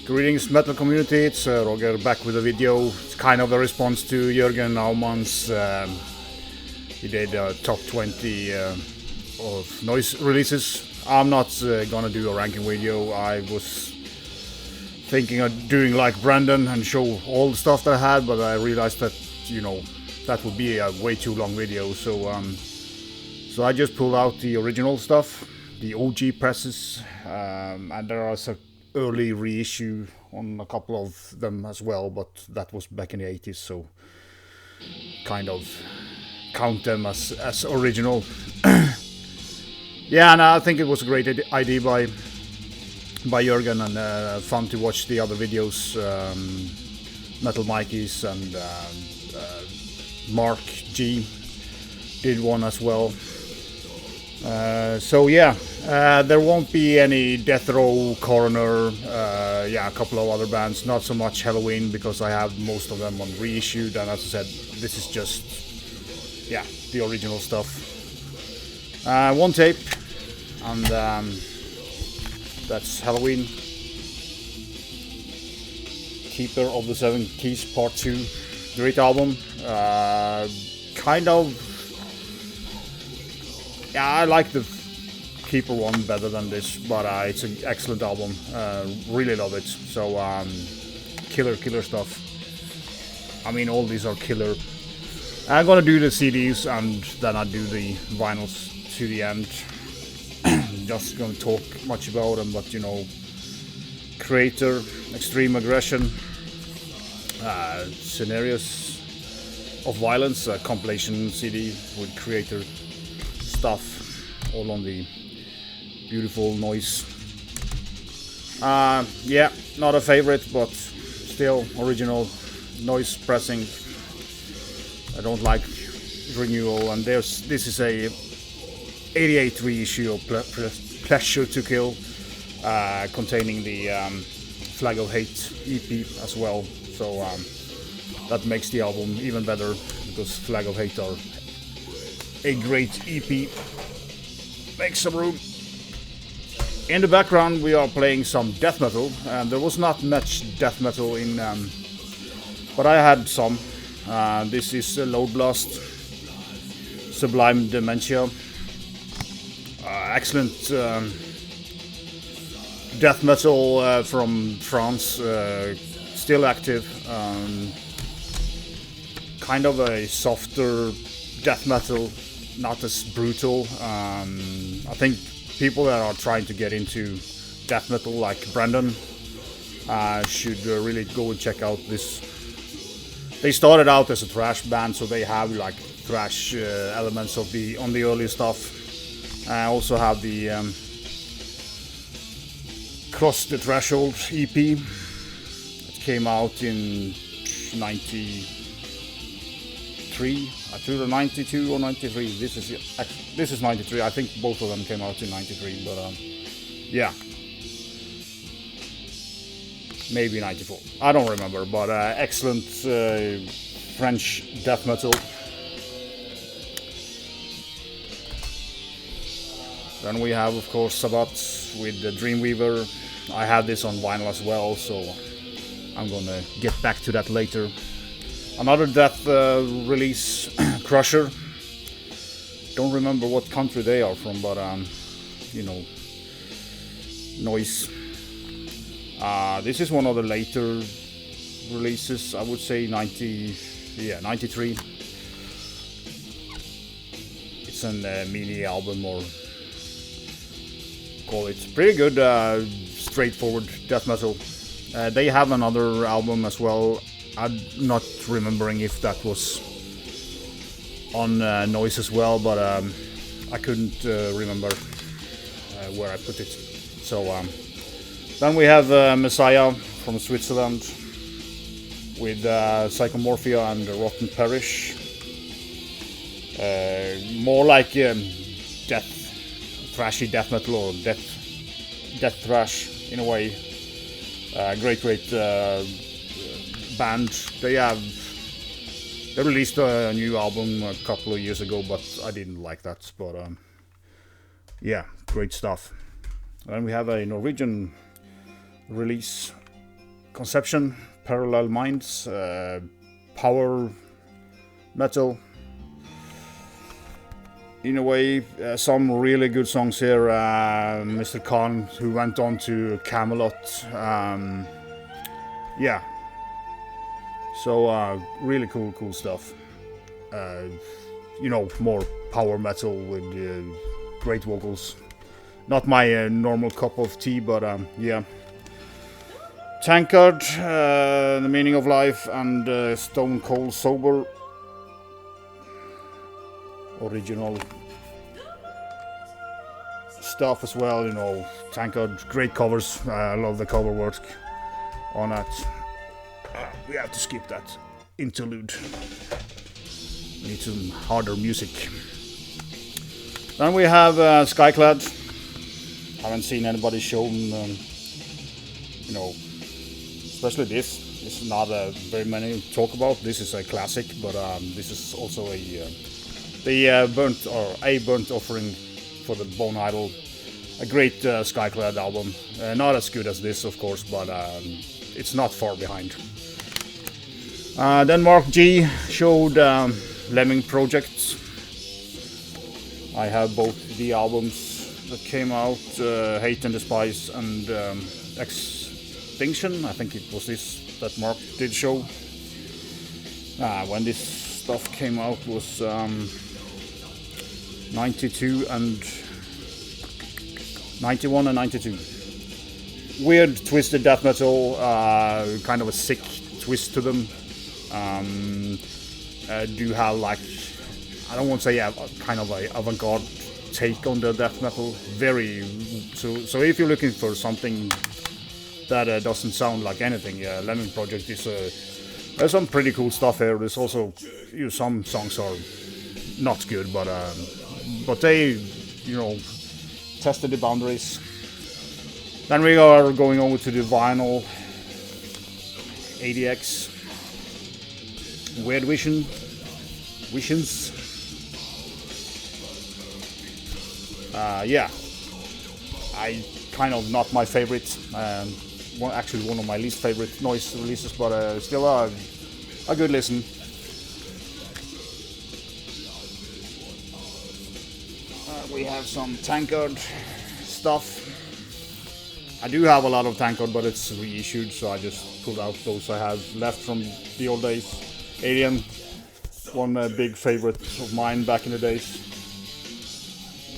Greetings metal community, it's Roger back with a video. It's kind of a response to Jürgen Aumann's, he did a top 20 of noise releases. I'm not gonna do a ranking video. I was thinking of doing like Brandon and show all the stuff that I had, but I realized that, you know, that would be a way too long video, so I just pulled out the original stuff, the OG presses, and there are some early reissue on a couple of them as well, but that was back in the 80s, so kind of count them as original. Yeah, and I think it was a great idea by Jürgen, and fun to watch the other videos, Metal Mikey's and Mark G did one as well. So yeah, there won't be any Death Row, Coroner, yeah, a couple of other bands, not so much Halloween because I have most of them on reissued, and as I said, this is just, yeah, the original stuff. One tape, and that's Halloween. Keeper of the Seven Keys Part 2, great album. Kind of, yeah, I like the Keeper one better than this, but it's an excellent album. Really love it. So killer stuff. I mean, all these are killer. I'm gonna do the CDs and then I do the vinyls to the end. Just gonna talk much about them, but you know, Creator, Extreme Aggression, Scenarios of Violence, a compilation CD with Creator stuff, all on the beautiful noise. Yeah, not a favorite, but still original noise pressing. I don't like renewal, and this is a 88 reissue of Pleasure to Kill, containing the Flag of Hate EP as well, so that makes the album even better, because Flag of Hate are a great EP. Make some room. In the background we are playing some death metal, and there was not much death metal in, but I had some. This is Load Blast, Sublime Dementia. Excellent death metal from France, still active. Kind of a softer death metal, not as brutal. I think people that are trying to get into death metal, like Brandon, should really go and check out this. They started out as a thrash band, so they have like thrash elements of on the early stuff. I also have the Cross the Threshold EP. It came out in 93, I think 92 or 93. This is 93. I think both of them came out in 93, but yeah, maybe 94. I don't remember, but excellent French death metal. Then we have, of course, Sabbath with the Dreamweaver. I have this on vinyl as well, so I'm gonna get back to that later. Another death release, Crusher. Don't remember what country they are from, but you know, noise. This is one of the later releases, I would say 93. It's a mini album, or call it. Pretty good, straightforward death metal. They have another album as well. I'm not remembering if that was on Noise as well, but I couldn't remember where I put it. So then we have Messiah from Switzerland with Psychomorphia and Rotten Parish. More like thrashy death metal, or death thrash in a way. Great band. They released a new album a couple of years ago, but I didn't like that. But yeah, great stuff. And we have a Norwegian release, Conception, Parallel Minds, Power Metal. In a way, some really good songs here. Mr. Khan, who went on to Camelot. Yeah. So really cool stuff. More power metal with great vocals. Not my normal cup of tea, but yeah. Tankard, The Meaning of Life, and Stone Cold Sober. Original stuff as well, Tankard, great covers. I love the cover work on that. We have to skip that interlude. Need some harder music. Then we have Skyclad. Haven't seen anybody shown, especially this. This is not very many talk about. This is a classic, but this is also a burnt offering for the Bone Idol. A great Skyclad album. Not as good as this, of course, but it's not far behind. Then Mark G showed Lemming Project. I have both the albums that came out, Hate and Despise and Extinction. I think it was this that Mark did show. When this stuff came out was 92 and 91 and 92. Weird twisted death metal, kind of a sick twist to them. Do have like, I don't want to say kind of a avant-garde take on the death metal. Very so if you're looking for something that doesn't sound like anything, Lemming Project is there's some pretty cool stuff here. There's also some songs are not good, but they tested the boundaries. Then we are going over to the vinyl ADX Weird Visions. Yeah, I kind of not my favorite. Actually, one of my least favorite noise releases, but still a good listen. We have some Tankard stuff. I do have a lot of Tankard, but it's reissued, so I just pulled out those I have left from the old days. Alien, one big favorite of mine back in the days.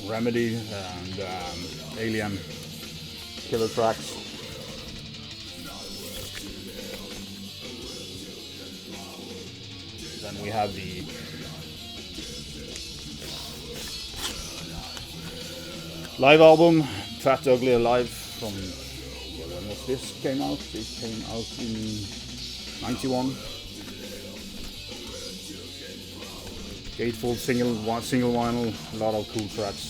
Remedy and Alien, killer tracks. Then we have the live album, Fat Ugly Alive, from when was this came out? It came out in 91. Gatefold single vinyl, a lot of cool tracks.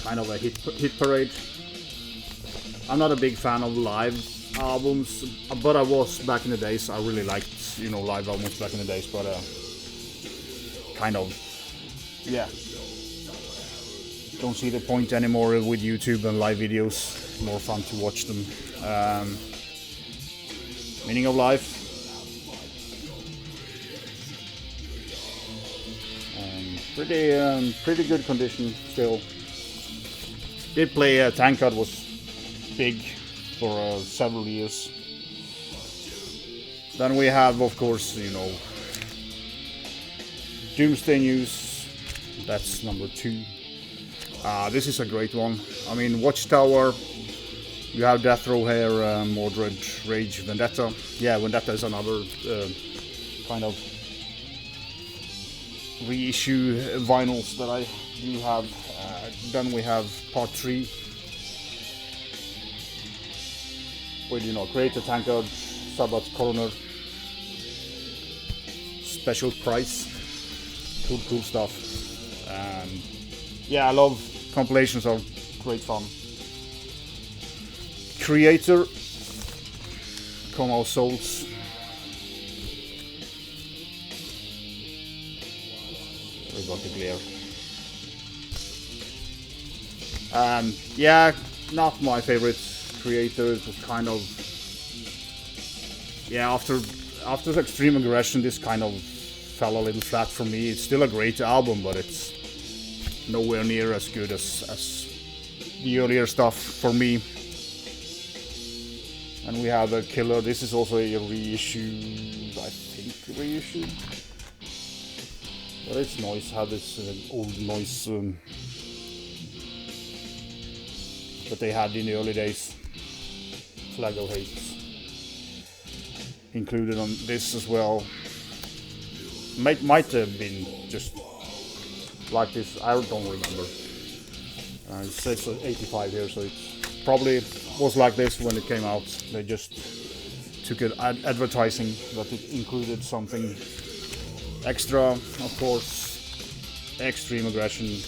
Kind of a hit parade. I'm not a big fan of live albums, but I was back in the days. I really liked, live albums back in the days, but kind of, yeah. Don't see the point anymore with YouTube and live videos. More fun to watch them. Meaning of Life. Pretty good condition still. Did play Tankard, was big for several years. Then we have, of course, Doomsday News. That's number 2. This is a great one. I mean, Watchtower. You have Death Row here, Mordred, Rage, Vendetta. Yeah, Vendetta is another kind of reissue vinyls that I do have. Then we have part 3 with Creator Tankard, Sabbath Coroner, Special Price, cool stuff. Yeah, I love compilations, are great fun. Creator, Come Our Souls. We got the glare. Yeah, not my favorite Creator. It was kind of, yeah, after Extreme Aggression, this kind of fell a little flat for me. It's still a great album, but it's nowhere near as good as the earlier stuff for me. And we have a Killer. This is also a reissue, I think reissue. But it's Noise, had this old Noise that they had in the early days. Flag of Hate included on this as well. Might have been just like this, I don't remember. It says 85 here, so it probably was like this when it came out. They just took it advertising that it included something extra, of course. Extreme Aggression.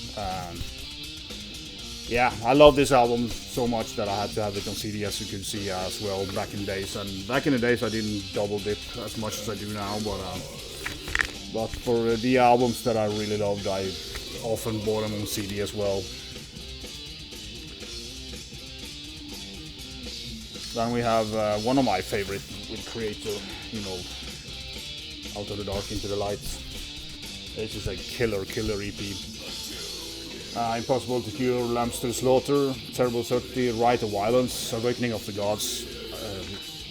Yeah, I love this album so much that I had to have it on CD, as you could see as well back in the days. And back in the days I didn't double dip as much as I do now, but for the albums that I really loved, I often bought them on CD as well. Then we have one of my favorite with Creator, you know, Out of the Dark into the Light. This is a killer EP. Impossible to Cure, Lambs to the Slaughter, Terrible 30, Rite of Violence, Awakening of the Gods.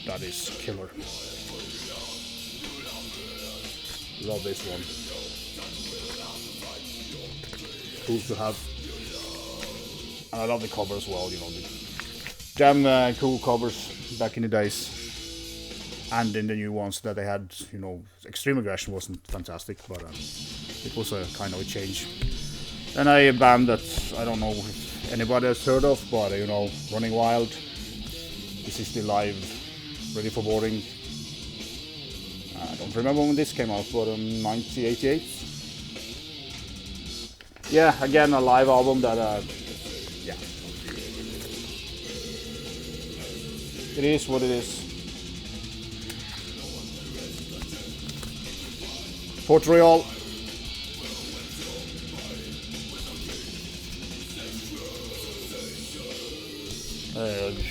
That is killer. Love this one. Cool to have. And I love the cover as well, you know. The damn cool covers back in the days. And in the new ones that they had, you know, Extreme Aggression wasn't fantastic, but it was a kind of a change. Then a band that I don't know if anybody has heard of, but you know, Running Wild. This is the live, Ready for Boarding. I don't remember when this came out, but 1988. Yeah, again a live album that, yeah. It is what it is. Port Royal.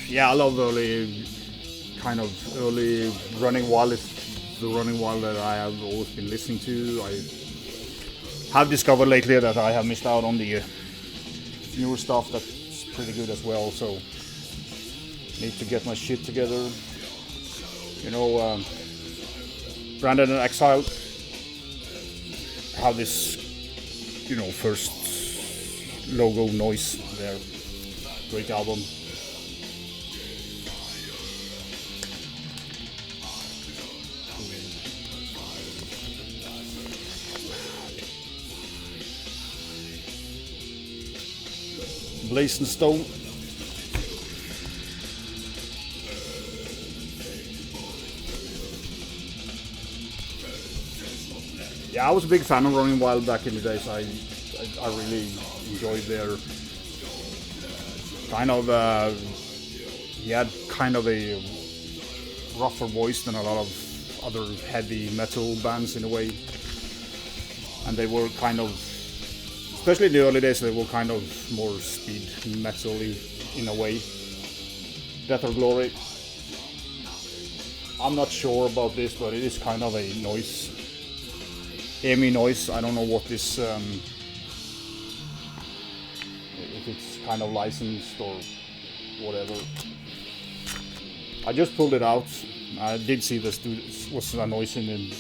Yeah, I love early Running Wild. It's the Running Wild that I have always been listening to. I have discovered lately that I have missed out on the newer stuff that's pretty good as well, so need to get my shit together. You know, Branded and Exiled have this, you know, first logo Noise there. Great album. Blazing Stone. Yeah, I was a big fan of Running Wild back in the days. I really enjoyed their kind of he had kind of a rougher voice than a lot of other heavy metal bands in a way, and they were kind of, especially in the early days, they were kind of more speed metal-y in a way. Death or Glory. I'm not sure about this, but it is kind of a noise. EMI noise. I don't know what this, if it's kind of licensed or whatever. I just pulled it out. I did see this was a noise in it,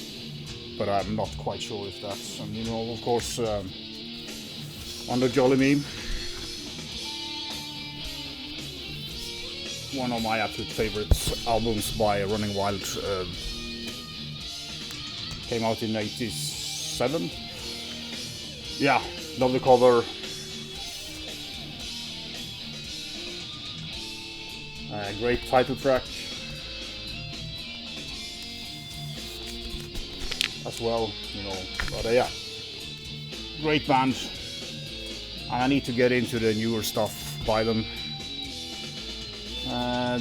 but I'm not quite sure if that's, and you know, of course, Under Jolly Me, one of my absolute favorite albums by Running Wild, came out in '87. Yeah, love the cover. Great title track as well, you know. But yeah, great band. And I need to get into the newer stuff by them.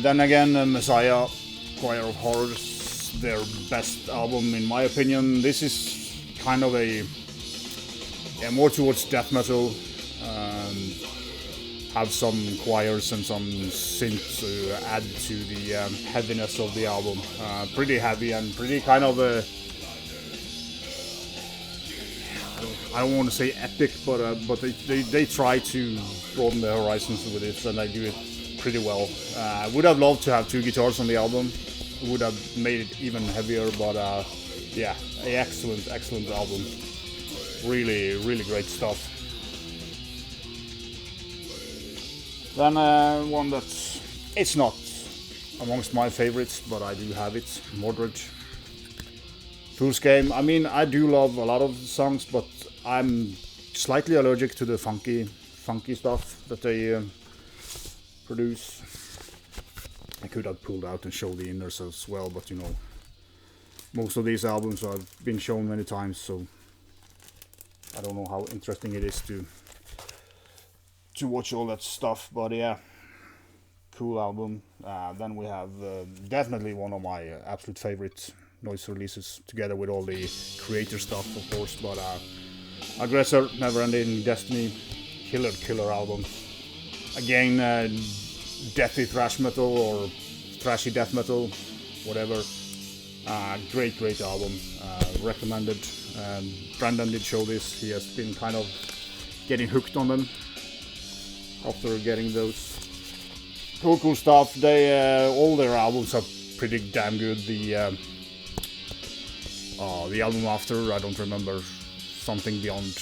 Then again, Messiah, Choir of Horrors, their best album in my opinion. This is kind of a, yeah, more towards death metal. have some choirs and some synths to add to the heaviness of the album. Pretty heavy and pretty kind of a, I don't want to say epic, but they try to broaden their horizons with it, and they do it pretty well. I would have loved to have 2 guitars on the album. It would have made it even heavier, but yeah, an excellent album. Really great stuff. Then one that's, it's not amongst my favorites, but I do have it, Mordred. Fool's Game. I mean, I do love a lot of songs, but I'm slightly allergic to the funky stuff that they produce. I could have pulled out and showed the inners as well, but you know, most of these albums have been shown many times, so I don't know how interesting it is to watch all that stuff. But yeah, cool album. Then we have definitely one of my absolute favorite Noise releases, together with all the creator stuff, of course. But Aggressor, Neverending Destiny, killer album. Again, deathy thrash metal or thrashy death metal, whatever. Great album. Recommended. Brandon did show this. He has been kind of getting hooked on them after getting those. Cool stuff. They all their albums are pretty damn good. The album after, I don't remember, Something Beyond.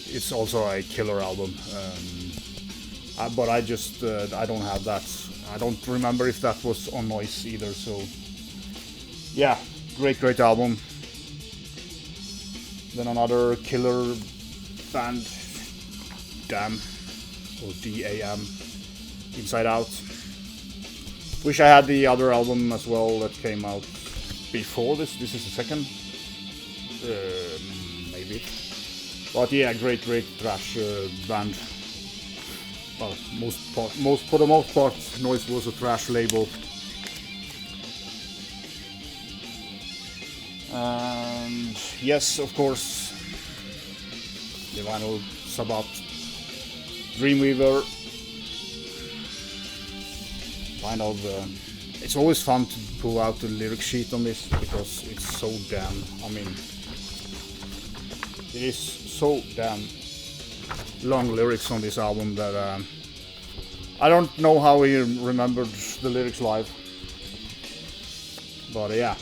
It's also a killer album. But I just I don't have that. I don't remember if that was on Noise either. So yeah, great album. Then another killer band, Damn, or DAM, Inside Out. Wish I had the other album as well that came out before this. This is the second, maybe. But yeah, great thrash band. Well, for the most part, Noise was a thrash label. And yes, of course, the vinyl Sabbath, Dreamweaver. Kind of, it's always fun to pull out the lyric sheet on this, because it's so damn, I mean, it is so damn long lyrics on this album that I don't know how he remembered the lyrics live, but yeah,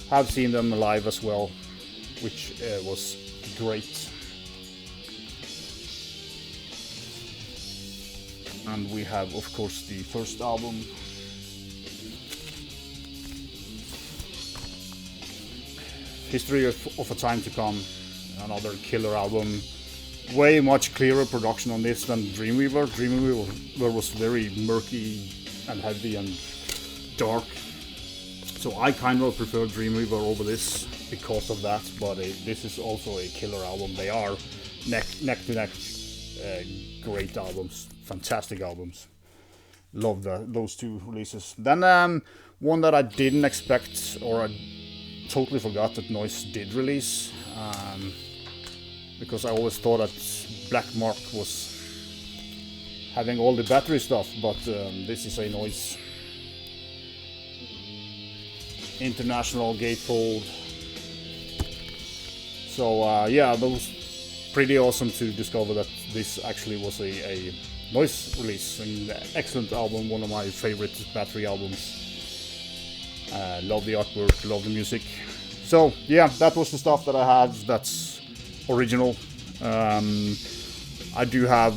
have seen them live as well, which was great. And we have, of course, the first album, History of a Time to Come, another killer album. Way much clearer production on this than Dreamweaver. Dreamweaver was very murky and heavy and dark. So I kind of prefer Dreamweaver over this because of that, but this is also a killer album. They are neck to neck great albums, fantastic albums. Love those 2 releases. Then one that I didn't expect, or I totally forgot that Noise did release, because I always thought that Black Mark was having all the battery stuff, but this is a Noise International Gatefold. So yeah, that was pretty awesome to discover that this actually was a Noise release. An excellent album, one of my favorite battery albums. Love the artwork, love the music. So yeah, that was the stuff that I had that's original. I do have,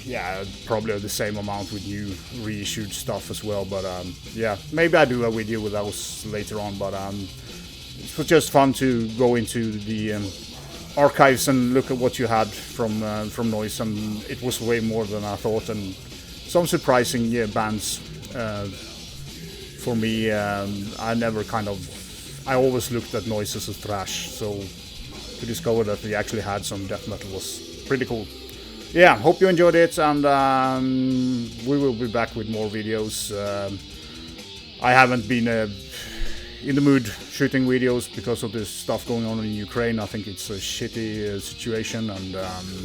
yeah, probably the same amount with new reissued stuff as well, but yeah, maybe I do a video with those later on, but it was just fun to go into the archives and look at what you had from Noise, and it was way more than I thought, and some surprising bands for me. I always looked at Noise as a thrash, so to discover that we actually had some death metal was pretty cool. Yeah, hope you enjoyed it, and we will be back with more videos. I haven't been in the mood shooting videos because of this stuff going on in Ukraine. I think it's a shitty situation, and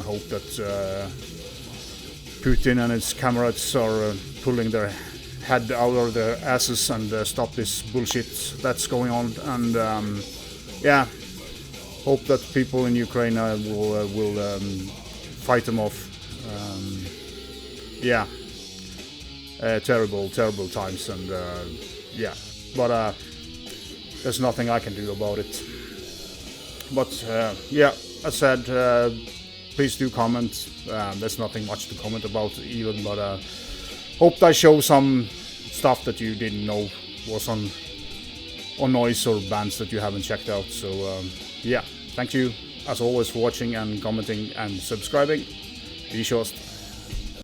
hope that Putin and his comrades are pulling their head out of their asses and stop this bullshit that's going on. And yeah, hope that people in Ukraine will fight them off. Yeah, terrible times, and yeah, but there's nothing I can do about it. But yeah, as said, please do comment. There's nothing much to comment about even, but hope I show some stuff that you didn't know was on Noise, or bands that you haven't checked out. So yeah, thank you as always for watching and commenting and subscribing. Vi hörs.